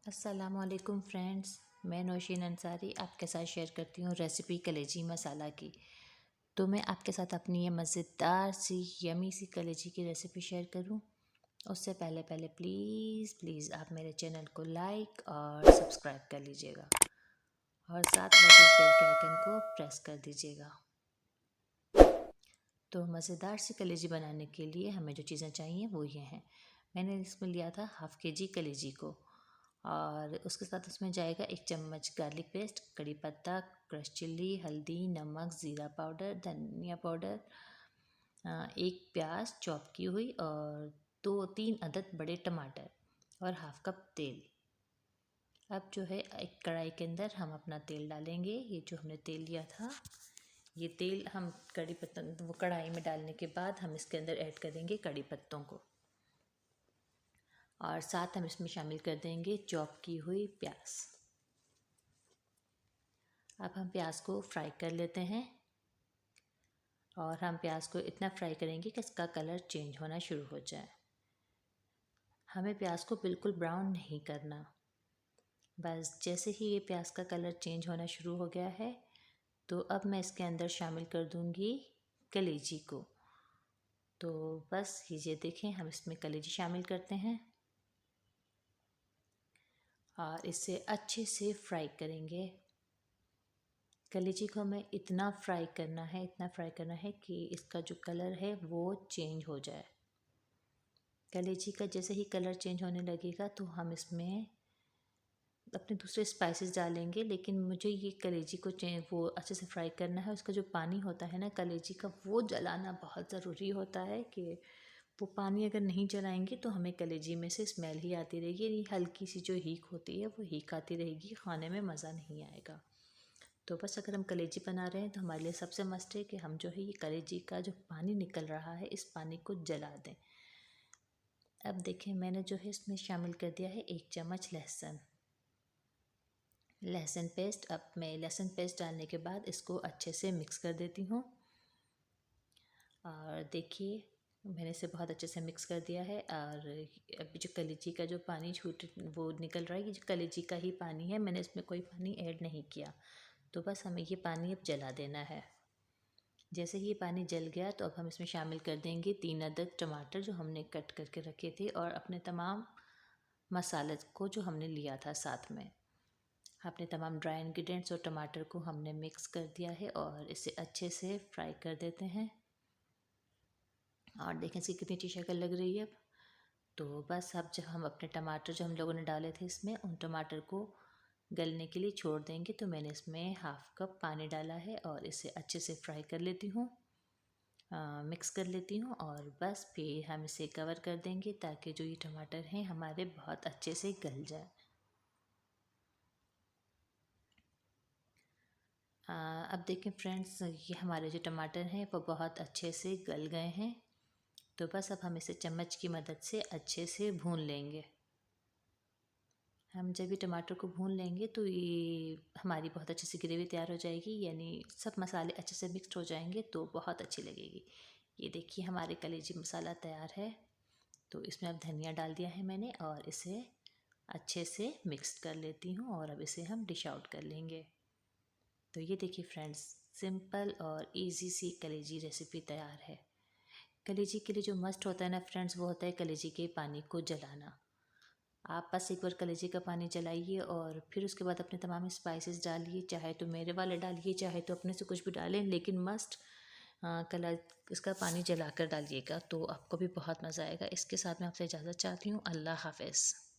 अस्सलामुअलैकुम फ्रेंड्स, मैं नौशीन अंसारी आपके साथ शेयर करती हूँ रेसिपी कलेजी मसाला की। तो मैं आपके साथ अपनी ये मज़ेदार सी यमी सी कलेजी की रेसिपी शेयर करूँ उससे पहले पहले प्लीज़ आप मेरे चैनल को लाइक और सब्सक्राइब कर लीजिएगा और साथ में इस बेल के आइकन को प्रेस कर दीजिएगा। तो मज़ेदार सी कलेजी बनाने के लिए हमें जो चीज़ें चाहिए वो ये हैं। मैंने इसमें लिया था हाफ़ केजी कलेजी को और उसके साथ उसमें जाएगा 1 चम्मच गार्लिक पेस्ट, कड़ी पत्ता, क्रश चिल्ली, हल्दी, नमक, ज़ीरा पाउडर, धनिया पाउडर, 1 प्याज चॉप की हुई और 2-3 अदद बड़े टमाटर और हाफ़ कप तेल। अब जो है एक कढ़ाई के अंदर हम अपना तेल डालेंगे। ये जो हमने तेल लिया था, ये तेल हम कड़ी पत्ता वो कढ़ाई में डालने के बाद हम इसके अंदर ऐड करेंगे कड़ी पत्तों को और साथ हम इसमें शामिल कर देंगे चॉप की हुई प्याज। अब हम प्याज को फ्राई कर लेते हैं और हम प्याज को इतना फ्राई करेंगे कि इसका कलर चेंज होना शुरू हो जाए। हमें प्याज को बिल्कुल ब्राउन नहीं करना। बस जैसे ही ये प्याज का कलर चेंज होना शुरू हो गया है तो अब मैं इसके अंदर शामिल कर दूंगी कलेजी को। तो बस ये देखें, हम इसमें कलेजी शामिल करते हैं और इसे अच्छे से फ्राई करेंगे। कलेजी को हमें इतना फ्राई करना है कि इसका जो कलर है वो चेंज हो जाए। कलेजी का जैसे ही कलर चेंज होने लगेगा तो हम इसमें अपने दूसरे स्पाइसेस डालेंगे, लेकिन मुझे ये कलेजी को वो अच्छे से फ्राई करना है। उसका जो पानी होता है ना कलेजी का, वो जलाना बहुत ज़रूरी होता है कि वो पानी अगर नहीं जलाएंगे तो हमें कलेजी में से स्मेल ही आती रहेगी। ये हल्की सी जो हीक होती है वो हीक आती रहेगी, खाने में मज़ा नहीं आएगा। तो बस अगर हम कलेजी बना रहे हैं तो हमारे लिए सबसे मस्ट है कि हम जो है ये कलेजी का जो पानी निकल रहा है इस पानी को जला दें। अब देखें, मैंने जो है इसमें शामिल कर दिया है 1 चम्मच लहसुन पेस्ट। अब मैं लहसुन पेस्ट डालने के बाद इसको अच्छे से मिक्स कर देती हूँ और देखिए मैंने इसे बहुत अच्छे से मिक्स कर दिया है। और अभी जो कलेजी का जो पानी छूट वो निकल रहा है, ये जो कलेजी का ही पानी है, मैंने इसमें कोई पानी ऐड नहीं किया। तो बस हमें ये पानी अब जला देना है। जैसे ही ये पानी जल गया तो अब हम इसमें शामिल कर देंगे 3 अदद टमाटर जो हमने कट करके रखे थे और अपने तमाम मसाले को जो हमने लिया था साथ में। अपने तमाम ड्राई इंग्रेडिएंट्स और टमाटर को हमने मिक्स कर दिया है और इसे अच्छे से फ्राई कर देते हैं। और देखें इसकी कितनी अच्छी शक्ल लग रही है अब। तो बस अब जब हम अपने टमाटर जो हम लोगों ने डाले थे इसमें, उन टमाटर को गलने के लिए छोड़ देंगे। तो मैंने इसमें हाफ़ कप पानी डाला है और इसे अच्छे से फ्राई कर लेती हूँ, मिक्स कर लेती हूँ और बस फिर हम इसे कवर कर देंगे ताकि जो ये टमाटर हैं हमारे बहुत अच्छे से गल जाए। अब देखें फ्रेंड्स, ये हमारे जो टमाटर हैं वो बहुत अच्छे से गल गए हैं। तो बस अब हम इसे चम्मच की मदद से अच्छे से भून लेंगे। हम जब ये टमाटर को भून लेंगे तो ये हमारी बहुत अच्छी सी ग्रेवी तैयार हो जाएगी, यानी सब मसाले अच्छे से मिक्सड हो जाएंगे तो बहुत अच्छी लगेगी। ये देखिए हमारे कलेजी मसाला तैयार है। तो इसमें अब धनिया डाल दिया है मैंने और इसे अच्छे से मिक्स कर लेती हूँ और अब इसे हम डिश आउट कर लेंगे। तो ये देखिए फ्रेंड्स, सिंपल और इजी सी कलेजी रेसिपी तैयार है। कलेजी के लिए जो मस्ट होता है ना फ्रेंड्स, वो होता है कलेजी के पानी को जलाना। आप बस एक बार कलेजी का पानी जलाइए और फिर उसके बाद अपने तमाम स्पाइसेस डालिए, चाहे तो मेरे वाले डालिए चाहे तो अपने से कुछ भी डालें, लेकिन मस्ट कला इसका पानी जला कर डालिएगा तो आपको भी बहुत मज़ा आएगा। इसके साथ मैं आपसे इजाज़त चाहती हूँ। अल्लाह हाफ़िज़।